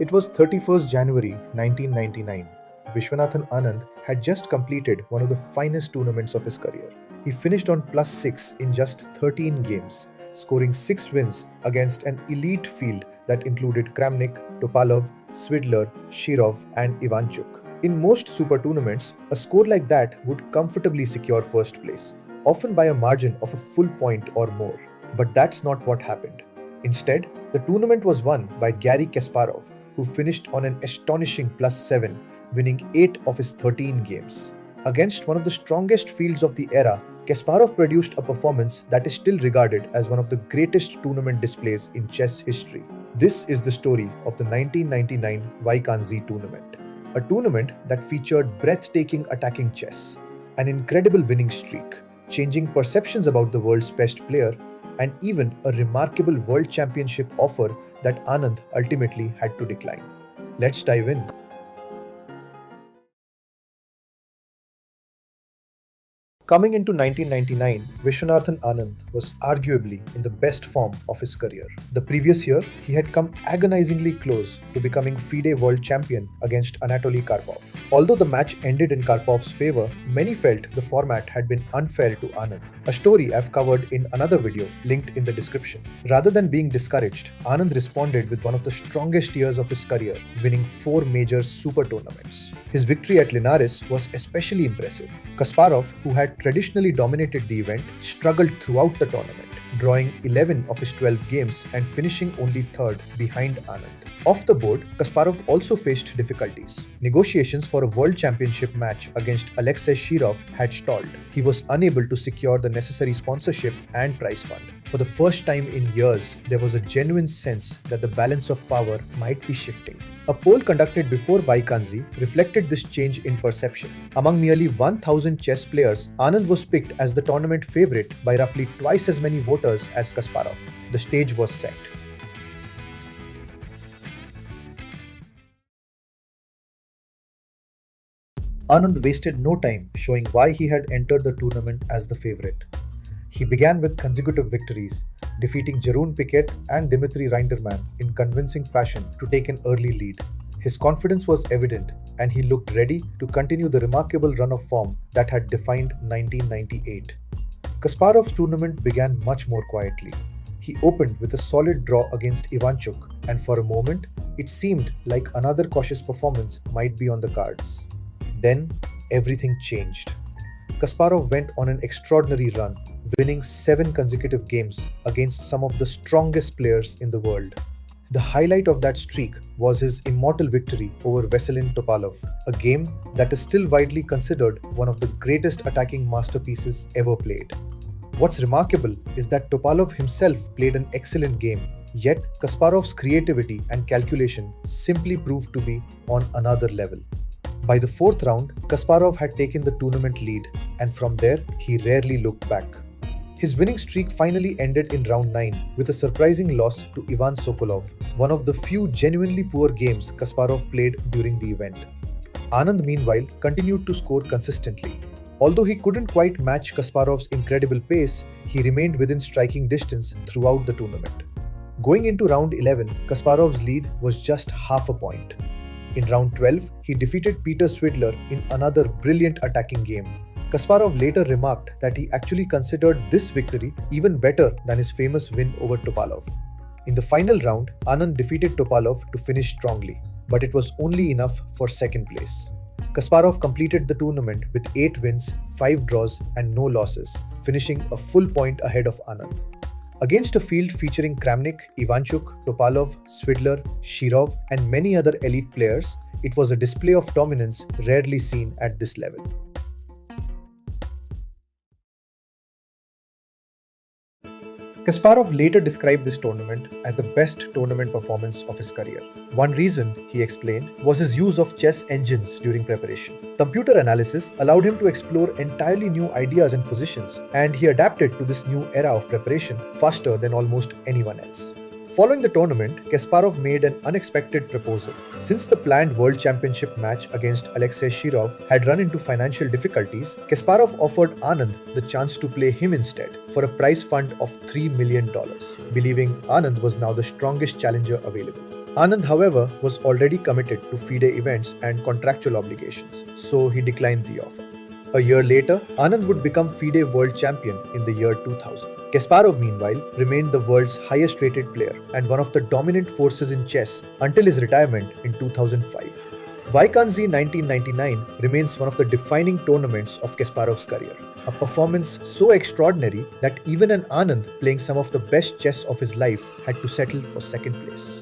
It was 31st January 1999. Viswanathan Anand had just completed one of the finest tournaments of his career. He finished on +6 in just 13 games, scoring 6 wins against an elite field that included Kramnik, Topalov, Svidler, Shirov, and Ivanchuk. In most super tournaments, a score like that would comfortably secure first place, often by a margin of a full point or more. But that's not what happened. Instead, the tournament was won by Garry Kasparov, who finished on an astonishing +7, winning 8 of his 13 games. Against one of the strongest fields of the era, Kasparov produced a performance that is still regarded as one of the greatest tournament displays in chess history. This is the story of the 1999 Wijk aan Zee tournament, a tournament that featured breathtaking attacking chess, an incredible winning streak, changing perceptions about the world's best player, and even a remarkable world championship offer that Anand ultimately had to decline. Let's dive in. Coming into 1999, Viswanathan Anand was arguably in the best form of his career. The previous year, he had come agonizingly close to becoming FIDE world champion against Anatoly Karpov. Although the match ended in Karpov's favor, many felt the format had been unfair to Anand, a story I've covered in another video linked in the description. Rather than being discouraged, Anand responded with one of the strongest years of his career, winning 4 major super tournaments. His victory at Linares was especially impressive. Kasparov, who had traditionally dominated the event, struggled throughout the tournament, drawing 11 of his 12 games and finishing only third behind Anand. Off the board, Kasparov also faced difficulties. Negotiations for a world championship match against Alexei Shirov had stalled. He was unable to secure the necessary sponsorship and prize fund. For the first time in years, there was a genuine sense that the balance of power might be shifting. A poll conducted before Wijk aan Zee reflected this change in perception. Among nearly 1,000 chess players, Anand was picked as the tournament favourite by roughly twice as many voters as Kasparov. The stage was set. Anand wasted no time showing why he had entered the tournament as the favourite. He began with consecutive victories, defeating Jeroen Piquet and Dimitri Reinders in convincing fashion to take an early lead. His confidence was evident, and he looked ready to continue the remarkable run of form that had defined 1998. Kasparov's tournament began much more quietly. He opened with a solid draw against Ivanchuk, and for a moment, it seemed like another cautious performance might be on the cards. Then, everything changed. Kasparov went on an extraordinary run, winning 7 consecutive games against some of the strongest players in the world. The highlight of that streak was his immortal victory over Veselin Topalov, a game that is still widely considered one of the greatest attacking masterpieces ever played. What's remarkable is that Topalov himself played an excellent game, yet Kasparov's creativity and calculation simply proved to be on another level. By the 4th round, Kasparov had taken the tournament lead, and from there, he rarely looked back. His winning streak finally ended in round 9 with a surprising loss to Ivan Sokolov, one of the few genuinely poor games Kasparov played during the event. Anand, meanwhile, continued to score consistently. Although he couldn't quite match Kasparov's incredible pace, he remained within striking distance throughout the tournament. Going into round 11, Kasparov's lead was just half a point. In round 12, he defeated Peter Svidler in another brilliant attacking game. Kasparov later remarked that he actually considered this victory even better than his famous win over Topalov. In the final round, Anand defeated Topalov to finish strongly, but it was only enough for second place. Kasparov completed the tournament with 8 wins, 5 draws and no losses, finishing a full point ahead of Anand. Against a field featuring Kramnik, Ivanchuk, Topalov, Svidler, Shirov and many other elite players, it was a display of dominance rarely seen at this level. Kasparov later described this tournament as the best tournament performance of his career. One reason, he explained, was his use of chess engines during preparation. Computer analysis allowed him to explore entirely new ideas and positions, and he adapted to this new era of preparation faster than almost anyone else. Following the tournament, Kasparov made an unexpected proposal. Since the planned World Championship match against Alexei Shirov had run into financial difficulties, Kasparov offered Anand the chance to play him instead for a prize fund of $3 million, believing Anand was now the strongest challenger available. Anand, however, was already committed to FIDE events and contractual obligations, so he declined the offer. A year later, Anand would become FIDE world champion in the year 2000. Kasparov, meanwhile, remained the world's highest rated player and one of the dominant forces in chess until his retirement in 2005. Wijk aan Zee 1999 remains one of the defining tournaments of Kasparov's career, a performance so extraordinary that even an Anand playing some of the best chess of his life had to settle for second place.